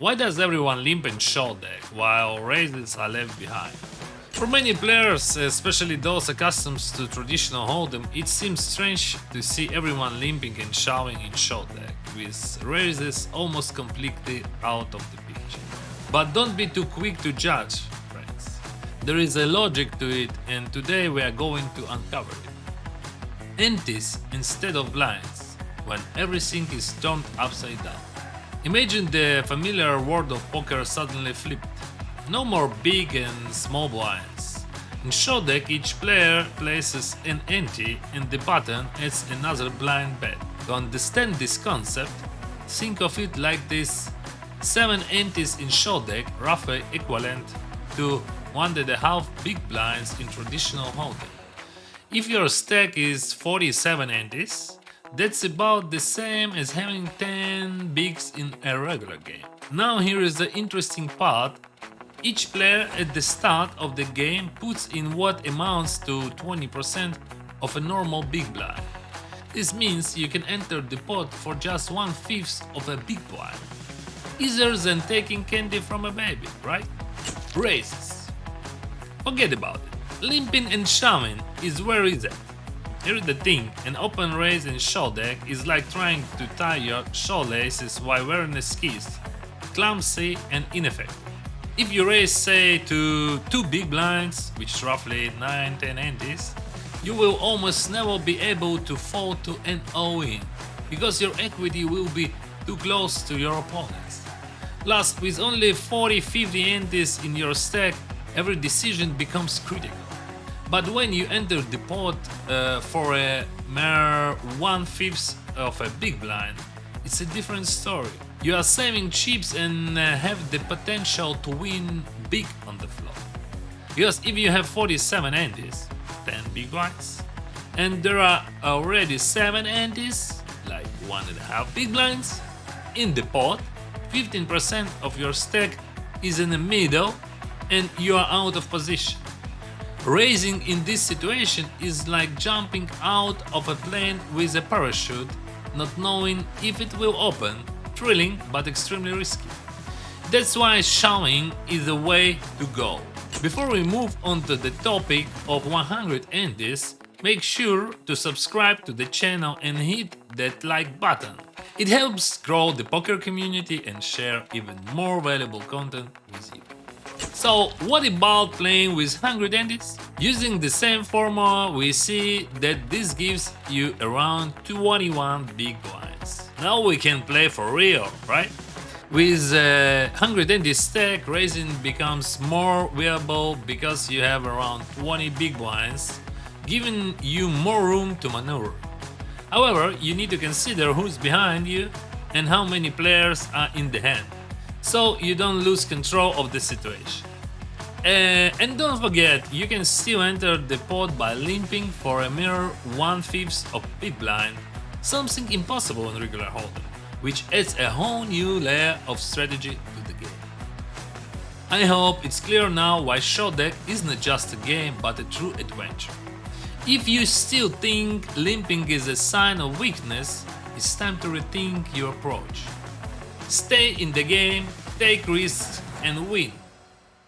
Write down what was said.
Why does everyone limp and short deck, while raises are left behind? For many players, especially those accustomed to traditional hold'em, it seems strange to see everyone limping and shoving in short deck, with raises almost completely out of the picture. But don't be too quick to judge, friends. There is a logic to it, and today we are going to uncover it. Antes instead of blinds, when everything is turned upside down. Imagine the familiar world of poker suddenly flipped. No more big and small blinds. In short deck, each player places an ante and the button adds another blind bet. To understand this concept, think of it like this: 7 antes in short deck, roughly equivalent to 1.5 big blinds in traditional hold'em. If your stack is 47 antes, that's about the same as having 10 bigs in a regular game. Now here is the interesting part. Each player at the start of the game puts in what amounts to 20% of a normal big blind. This means you can enter the pot for just 1/5 of a big blind. Easier than taking candy from a baby, right? Raises. Forget about it. Limping and shoving is where is it? Here's the thing, an open raise in short deck is like trying to tie your shoelaces while wearing a skis. Clumsy and ineffective. If you raise, say, to 2 big blinds, which is roughly 9-10 antes, you will almost never be able to fall to an all-in, because your equity will be too close to your opponents. Plus, with only 40-50 antes in your stack, every decision becomes critical. But when you enter the pot for a mere 1/5 of a big blind, it's a different story. You are saving chips and have the potential to win big on the floor. Because if you have 47 antes, 10 big blinds, and there are already 7 antes, like 1.5 big blinds, in the pot, 15% of your stack is in the middle and you are out of position. Raising in this situation is like jumping out of a plane with a parachute, not knowing if it will open. Thrilling but extremely risky. That's why shoving is the way to go. Before we move on to the topic of 100 antes, make sure to subscribe to the channel and hit that like button. It helps grow the poker community and share even more valuable content with you. So what about playing with 100 antes? Using the same formula, we see that this gives you around 21 big blinds. Now we can play for real, right? With 100 antes stack, raising becomes more viable because you have around 20 big blinds, giving you more room to maneuver. However, you need to consider who's behind you and how many players are in the hand, so you don't lose control of the situation. And don't forget, you can still enter the pot by limping for a mere 1/5 of big blind, something impossible in regular hold'em, which adds a whole new layer of strategy to the game. I hope it's clear now why short deck isn't just a game but a true adventure. If you still think limping is a sign of weakness, it's time to rethink your approach. Stay in the game, take risks and win.